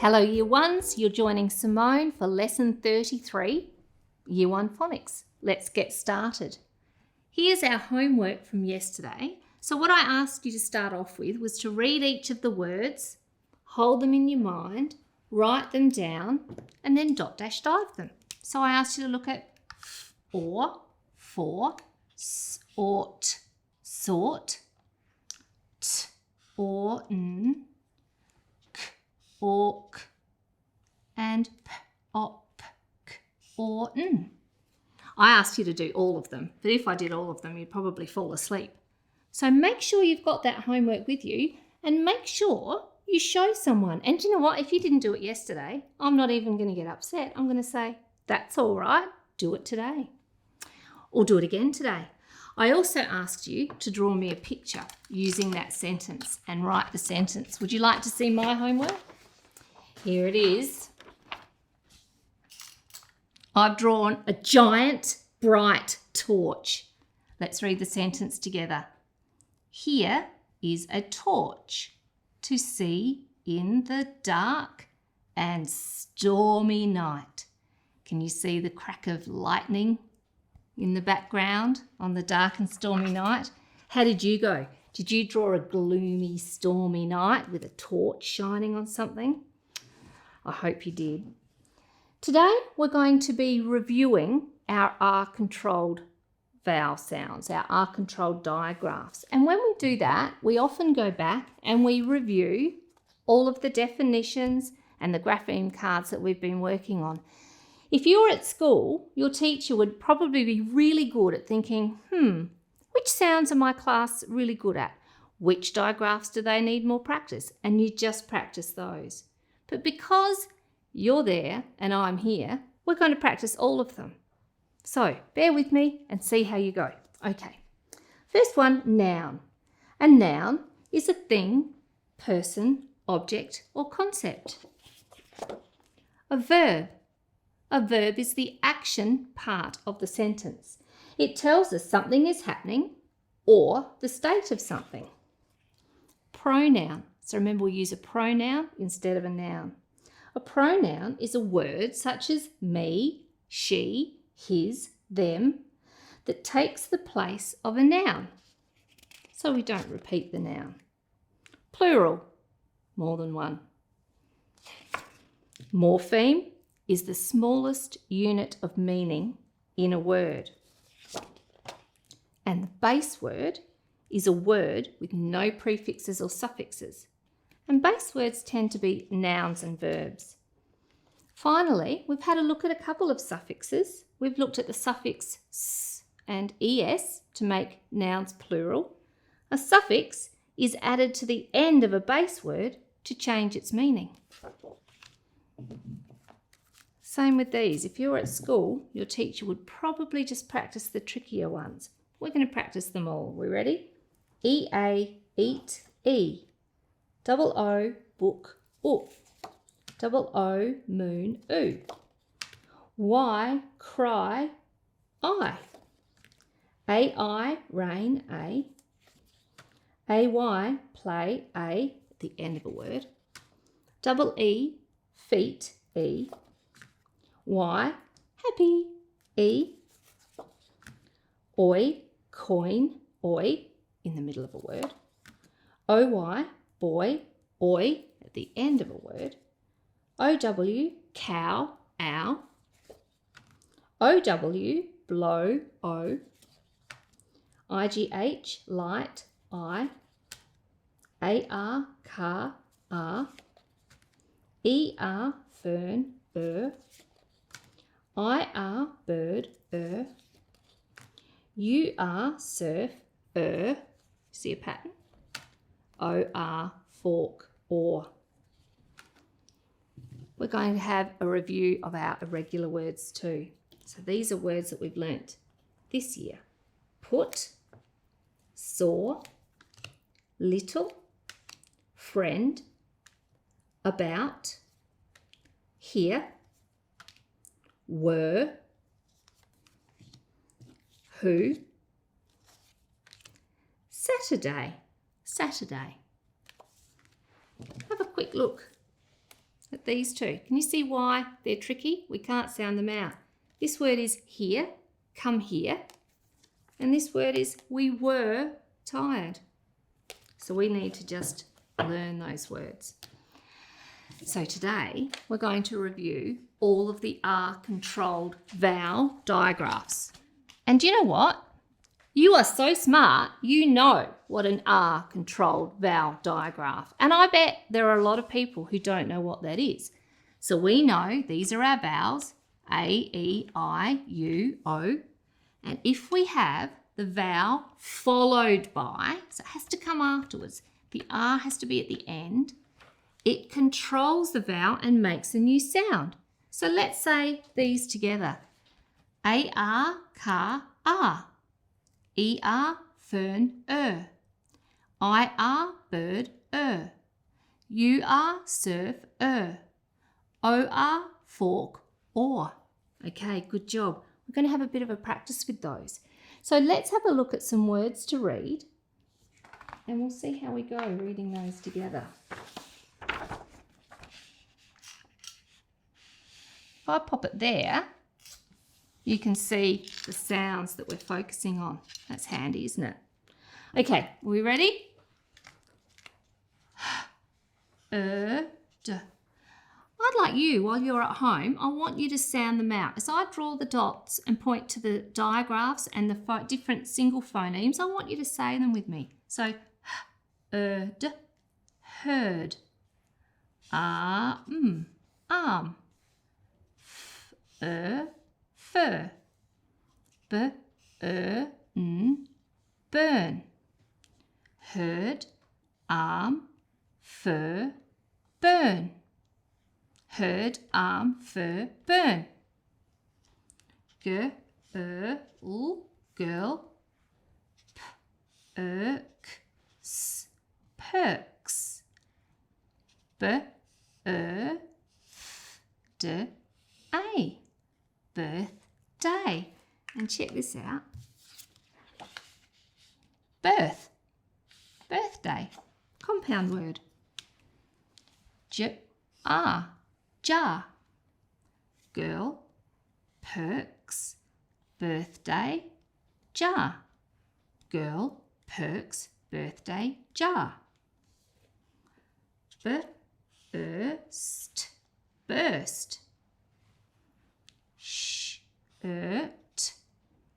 Hello Year 1s, you're joining Simone for Lesson 33, Year 1 Phonics. Let's get started. Here's our homework from yesterday. So what I asked you to start off with was to read each of the words, hold them in your mind, write them down, and then dot dash dive them. So I asked you to look at or, for, ought, sort, t, or, n, ork, and p, op, k, or n. I asked you to do all of them, but if I did all of them, you'd probably fall asleep. So make sure you've got that homework with you and make sure you show someone. And you know what? If you didn't do it yesterday, I'm not even going to get upset. I'm going to say, that's all right, do it today. Or do it again today. I also asked you to draw me a picture using that sentence and write the sentence. Would you like to see my homework? Here it is. I've drawn a giant, bright torch. Let's read the sentence together. Here is a torch to see in the dark and stormy night. Can you see the crack of lightning in the background on the dark and stormy night? How did you go? Did you draw a gloomy, stormy night with a torch shining on something? I hope you did. Today we're going to be reviewing our R-controlled vowel sounds, our R-controlled digraphs. And when we do that, we often go back and we review all of the definitions and the grapheme cards that we've been working on. If you were at school, your teacher would probably be really good at thinking, which sounds are my class really good at? Which digraphs do they need more practice? And you just practice those. But because you're there and I'm here, we're going to practice all of them. So bear with me and see how you go. Okay, first one, noun. A noun is a thing, person, object, or concept. A verb. A verb is the action part of the sentence. It tells us something is happening or the state of something. Pronoun. So remember, we use a pronoun instead of a noun. A pronoun is a word such as me, she, his, them, that takes the place of a noun. So we don't repeat the noun. Plural, more than one. Morpheme is the smallest unit of meaning in a word. And the base word is a word with no prefixes or suffixes. And base words tend to be nouns and verbs. Finally, we've had a look at a couple of suffixes. We've looked at the suffix s and es to make nouns plural. A suffix is added to the end of a base word to change its meaning. Same with these. If you're at school, your teacher would probably just practice the trickier ones. We're going to practice them all. We ready? E-A, eat, E. Double O, book, oo. Double O, moon, oo. Y, cry, I. A-I, rain, A. A-Y, play, A, at the end of a word. Double E, feet, E. Y, happy, E. Oi, coin, oi, in the middle of a word. O-Y, boy, oi, at the end of a word. O-W, cow, ow. O-W, blow, o. I-G-H, light, I. A-R, car, R. E-R, fern, I-R, bird, U-R, surf, See a pattern? O-R, fork, or. We're going to have a review of our irregular words too. So these are words that we've learnt this year. Put, saw, little, friend, about, here, were, who, Saturday, Saturday. Have a quick look. at these two. Can you see why they're tricky? We can't sound them out. This word is here, come here. And this word is we were tired. So we need to just learn those words. So today we're going to review all of the R-controlled vowel digraphs. And do you know what? You are so smart, you know what an R-controlled vowel digraph. And I bet there are a lot of people who don't know what that is. So we know these are our vowels, A, E, I, U, O. And if we have the vowel followed by, so it has to come afterwards, the R has to be at the end, it controls the vowel and makes a new sound. So let's say these together. A-R, car, R. E-R, fern, I-R, bird, U-R, surf, O-R, fork, or. Okay, good job. We're going to have a bit of a practice with those. So let's have a look at some words to read and we'll see how we go reading those together. If I pop it there, you can see the sounds that we're focusing on. That's handy, isn't it? Okay, are we ready? D. I'd like you, while you're at home, I want you to sound them out. As I draw the dots and point to the digraphs and the different single phonemes, I want you to say them with me. So, d, heard, arm, fur, burn, heard, arm, fur, burn. Heard, arm, fur, burn. G, girl, perks, birthday, birthday. And check this out. Birthday, compound word. Jar, girl, perks, birthday, jar. Girl, perks, birthday, jar. Burst,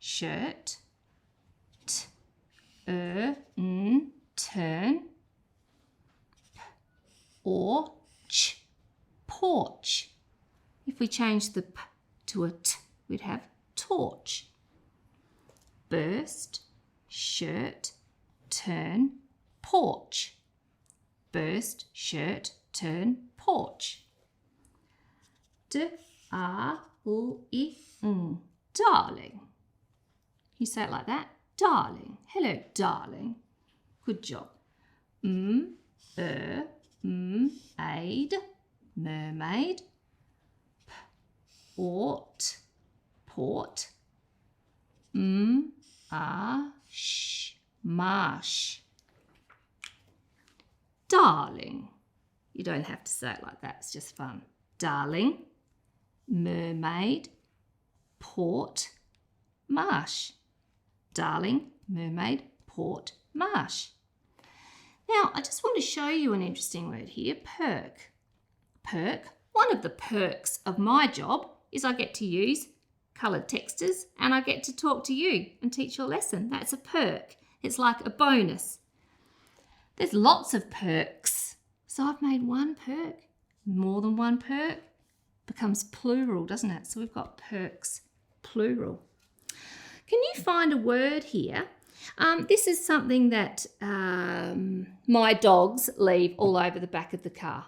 shirt, turn, porch. If we change the p to a t, we'd have torch. Burst, shirt, turn, porch. Burst, shirt, turn, porch. Darling. You say it like that? Darling. Hello, darling. Good job. Aid, mermaid. Port. Marsh. Darling. You don't have to say it like that, it's just fun. Darling, mermaid, port, marsh. Darling, mermaid, port, marsh. Now, I just want to show you an interesting word here, perk. Perk, one of the perks of my job is I get to use coloured textures and I get to talk to you and teach your lesson. That's a perk. It's like a bonus. There's lots of perks. So I've made one perk. More than one perk becomes plural, doesn't it? So we've got perks, plural. Can you find a word here? This is something that my dogs leave all over the back of the car,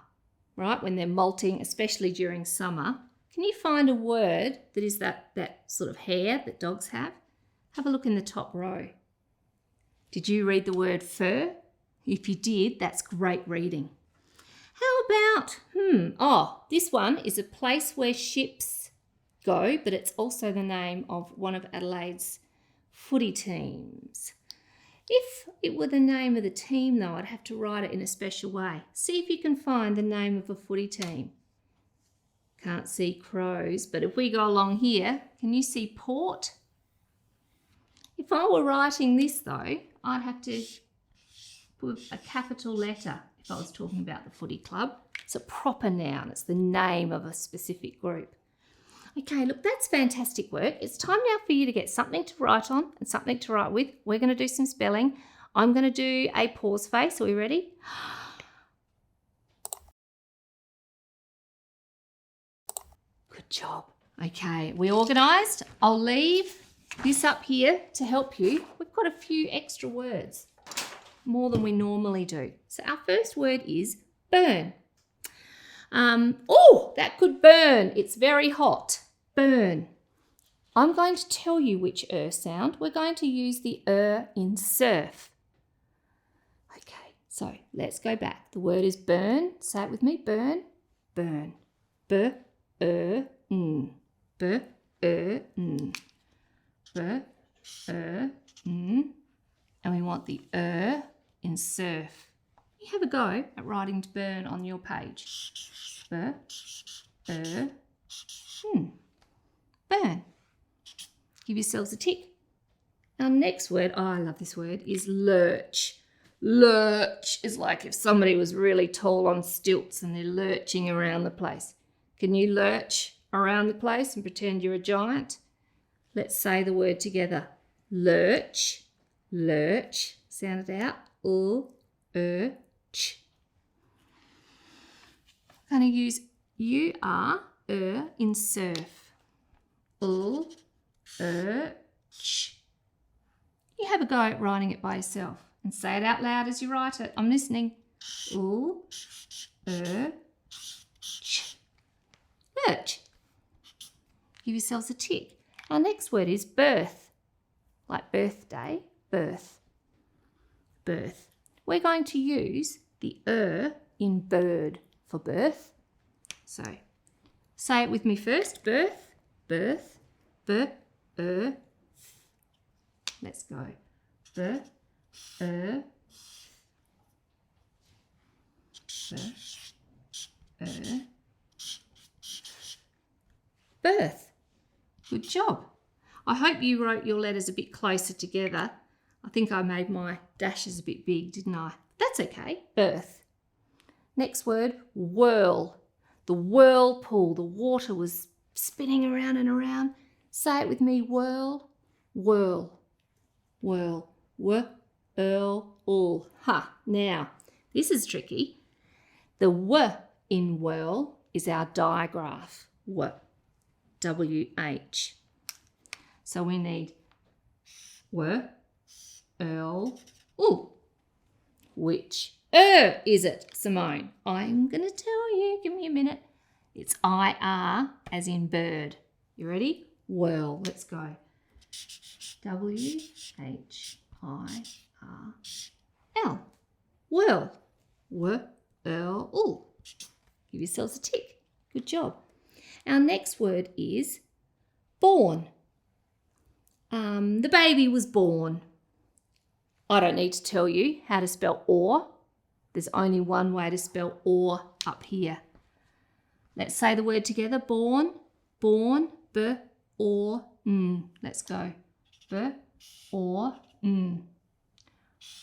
right? When they're molting, especially during summer. Can you find a word that is that sort of hair that dogs have? Have a look in the top row. Did you read the word fur? If you did, that's great reading. How about, this one is a place where ships go, but it's also the name of one of Adelaide's footy teams. If it were the name of the team though, I'd have to write it in a special way. See if you can find the name of a footy team. can't see crows, but if we go along here, can you see port? If I were writing this though, I'd have to put a capital letter if I was talking about the footy club. It's a proper noun. It's the name of a specific group. Okay, look, that's fantastic work. It's time now for you to get something to write on and something to write with. We're going to do some spelling. I'm going to do a pause face. Are we ready? Good job. Okay, we organised? I'll leave this up here to help you. We've got a few extra words, more than we normally do. So our first word is burn. Oh, that could burn. It's very hot. Burn. I'm going to tell you which sound. We're going to use the in surf. Okay, so let's go back. The word is burn. Say it with me. Burn. Burn. B, n. B, n. B, n. And we want the in surf. You have a go at writing burn on your page. B, n. Burn. Give yourselves a tick. Our next word, oh, I love this word, is lurch. Lurch is like if somebody was really tall on stilts and they're lurching around the place. Can you lurch around the place and pretend you're a giant? Let's say the word together. Lurch, lurch. Sound it out. Ch. I'm going to use you are in surf. Ch. You have a go at writing it by yourself and say it out loud as you write it. I'm listening. Ch. Lurch. Give yourselves a tick. Our next word is birth. Like birthday, birth. Birth. We're going to use the in bird for birth. So, say it with me first. Birth, birth, Let's go. Birth. Good job. I hope you wrote your letters a bit closer together. I think I made my dashes a bit big, didn't I? That's okay. Birth. Next word, whirl. The whirlpool. The water was spinning around and around. Say it with me. Whirl, whirl, whirl, whirl. Ha. Now, this is tricky. The w in whirl is our digraph. W-H. So we need whirl. Which is it, Simone? I'm going to tell you. Give me a minute. It's I-R as in bird. You ready? Whirl. Let's go. W-H-I-R-L. Whirl. Whirl. Give yourselves a tick. Good job. Our next word is born. The baby was born. I don't need to tell you how to spell or. There's only one way to spell or up here. Let's say the word together. Born, born, b, or, n. Let's go. B, or, n.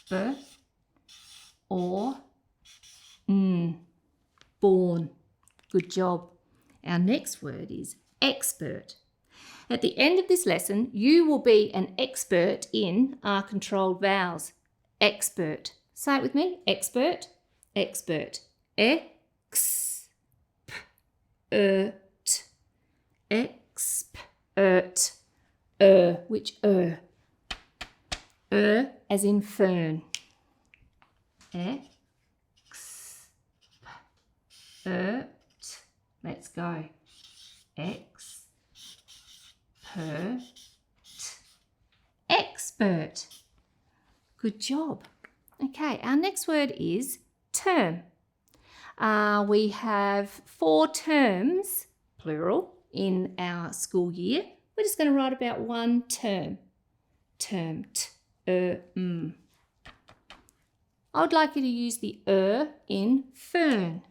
B, or, n. Born. Good job. Our next word is expert. At the end of this lesson, you will be an expert in R-controlled vowels. Expert. Say it with me. Expert. Expert. Expert. Expert. Which as in fern. Expert. Let's go. Expert. Good job. Okay, our next word is term. We have 4 terms, plural, in our school year. We're just going to write about one term. Term. I would like you to use the in fern.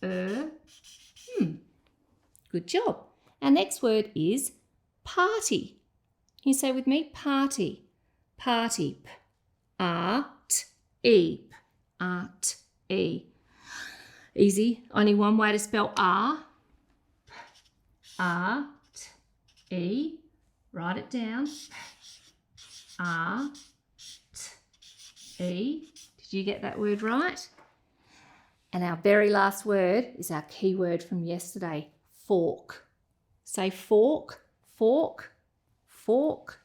Good job. Our next word is party. Can you say with me? Party. Party. P-A-R-T-E. A-T-E. Easy. Only one way to spell R. R-T-E. Write it down. R-T-E. Did you get that word right? And our very last word is our key word from yesterday, fork. Say fork, fork, fork,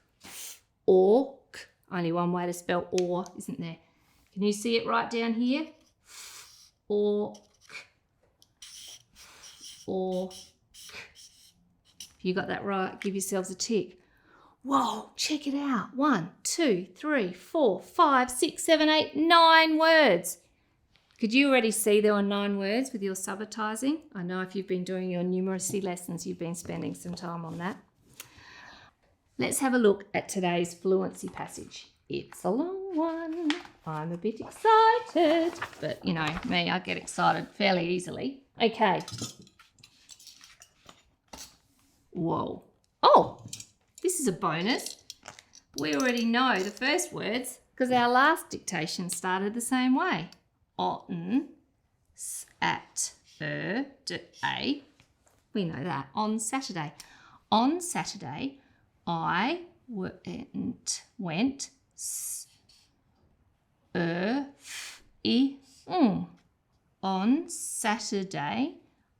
orc. Only one way to spell or, isn't there? Can you see it right down here? Orc, orc. If you got that right, give yourselves a tick. Whoa, check it out. 1, 2, 3, 4, 5, 6, 7, 8, 9 words. Could you already see there were 9 words with your subitizing? I know if you've been doing your numeracy lessons, you've been spending some time on that. Let's have a look at today's fluency passage. It's a long one. I'm a bit excited, but you know me, I get excited fairly easily. Okay. Whoa. Oh, this is a bonus. We already know the first words because our last dictation started the same way. On, at, a. We know that. On Saturday. On Saturday, I went, On Saturday,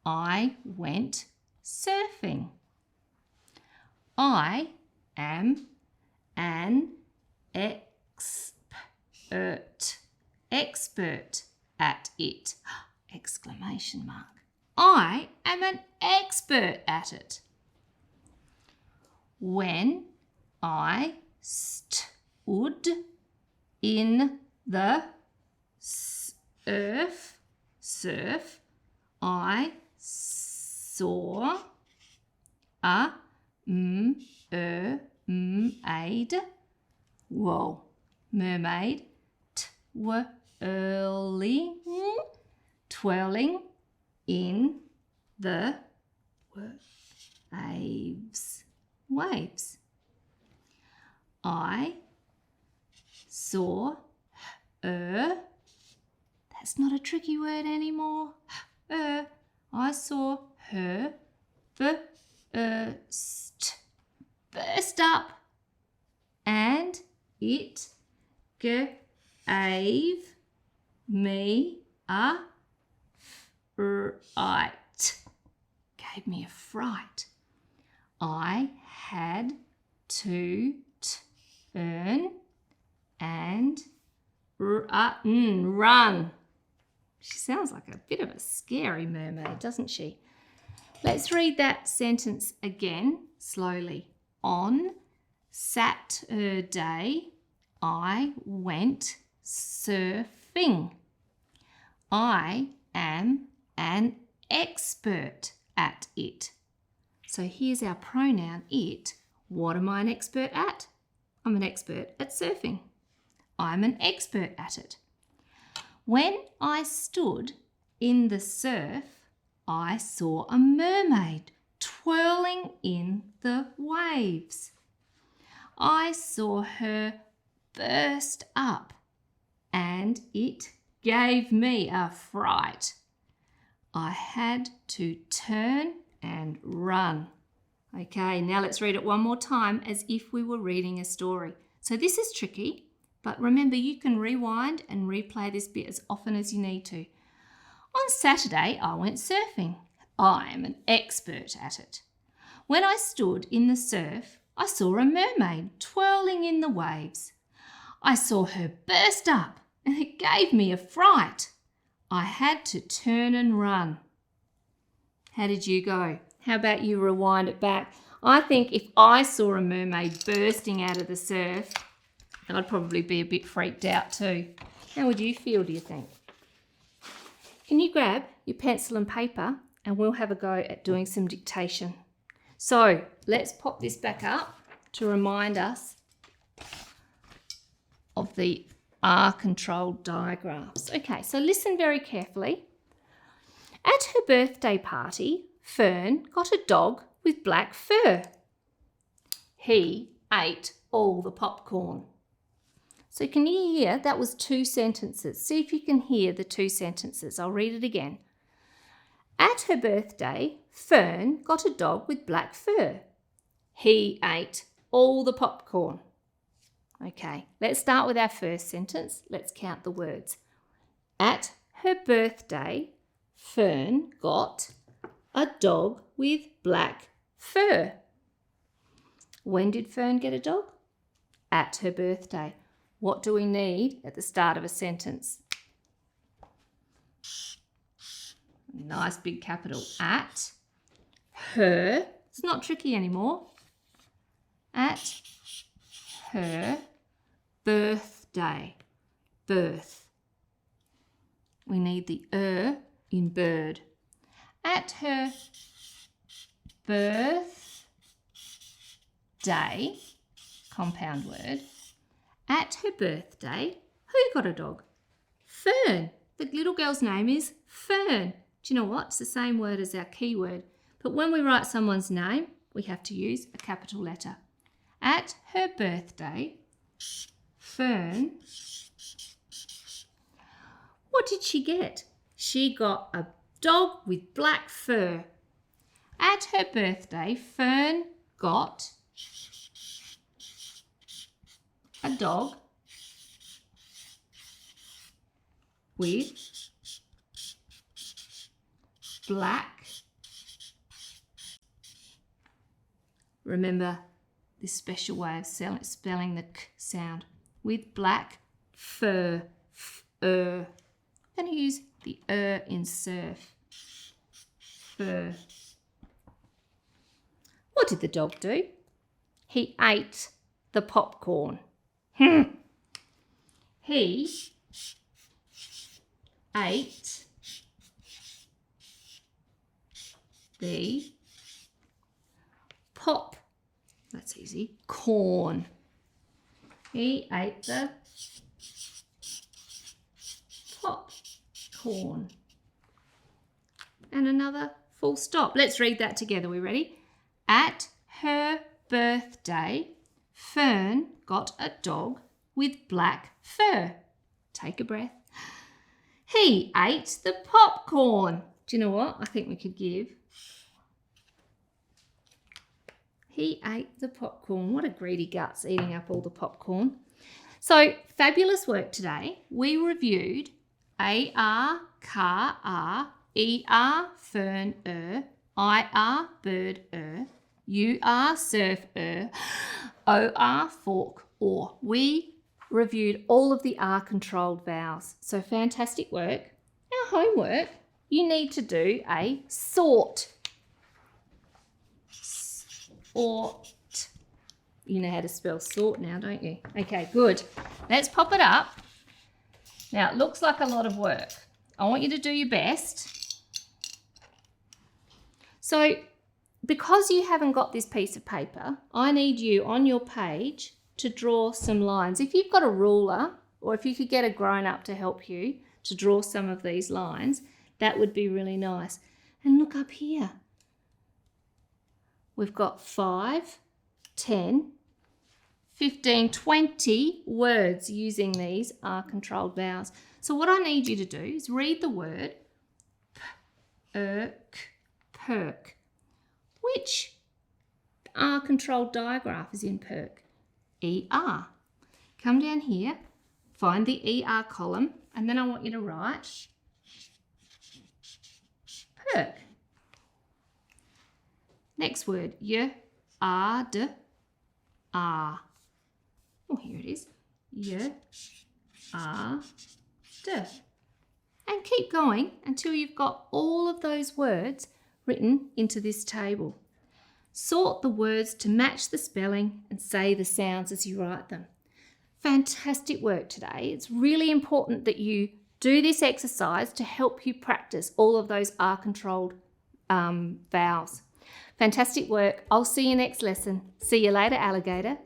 I went surfing. I am an expert at it. Exclamation mark. I am an expert at it. When I stood in the surf, I saw a mermaid. Whoa, mermaid. Twirling in the waves. I saw her. That's not a tricky word anymore. I saw her burst up, and it gave me a fright. Gave me a fright. I had to turn and run. She sounds like a bit of a scary mermaid, doesn't she? Let's read that sentence again slowly. On Saturday, I went surfing. I am an expert at it. So here's our pronoun, it. What am I an expert at? I'm an expert at surfing. I'm an expert at it. When I stood in the surf, I saw a mermaid twirling in the waves. I saw her burst up, and it gave me a fright. I had to turn and run. Okay, now let's read it one more time as if we were reading a story. So this is tricky, but remember you can rewind and replay this bit as often as you need to. On Saturday, I went surfing. I am an expert at it. When I stood in the surf, I saw a mermaid twirling in the waves. I saw her burst up, and it gave me a fright. I had to turn and run. How did you go? How about you rewind it back? I think if I saw a mermaid bursting out of the surf, I'd probably be a bit freaked out too. How would you feel, do you think? Can you grab your pencil and paper and we'll have a go at doing some dictation. So let's pop this back up to remind us of the R-controlled digraphs. Okay, so listen very carefully. At her birthday party, Fern got a dog with black fur. He ate all the popcorn. So can you hear? That was 2 sentences. See if you can hear the 2 sentences. I'll read it again. At her birthday, Fern got a dog with black fur. He ate all the popcorn. Okay, let's start with our first sentence. Let's count the words. At her birthday, Fern got a dog with black fur. When did Fern get a dog? At her birthday. What do we need at the start of a sentence? Nice big capital. At her. It's not tricky anymore. At her birthday. Birth. We need the in bird. At her birthday, compound word. At her birthday, who got a dog? Fern. The little girl's name is Fern. Do you know what? It's the same word as our keyword. But when we write someone's name, we have to use a capital letter. At her birthday, Fern. What did she get? She got a dog with black fur. At her birthday, Fern got a dog with black. Remember this special way of spelling the k sound. With black fur. I'm going to use the in surf. Fur. What did the dog do? He ate the popcorn. He ate the pop. That's easy. Corn. He ate the popcorn. And another full stop. Let's read that together. We ready? At her birthday, Fern got a dog with black fur. Take a breath. He ate the popcorn. Do you know what? I think we could give. He ate the popcorn. What a greedy guts, eating up all the popcorn. So, fabulous work today. We reviewed AR, car, ER, fern, IR, bird, UR, surf, OR, fork, or. We reviewed all of the R-controlled vowels. So fantastic work. Our homework, you need to do a sort. Sort. You know how to spell sort now, don't you? Okay, good. Let's pop it up. Now, it looks like a lot of work. I want you to do your best. So, because you haven't got this piece of paper, I need you on your page to draw some lines. If you've got a ruler, or if you could get a grown-up to help you to draw some of these lines, that would be really nice. And look up here. We've got 5, 10, 15, 20 words using these R-controlled vowels. So what I need you to do is read the word perk. Which R-controlled digraph is in perk? ER. Come down here, find the ER column, and then I want you to write perk. Next word, y-a-d, ah. Oh, here it is. Y-a-d. And keep going until you've got all of those words written into this table. Sort the words to match the spelling and say the sounds as you write them. Fantastic work today. It's really important that you do this exercise to help you practice all of those R-controlled vowels. Fantastic work. I'll see you next lesson. See you later, alligator.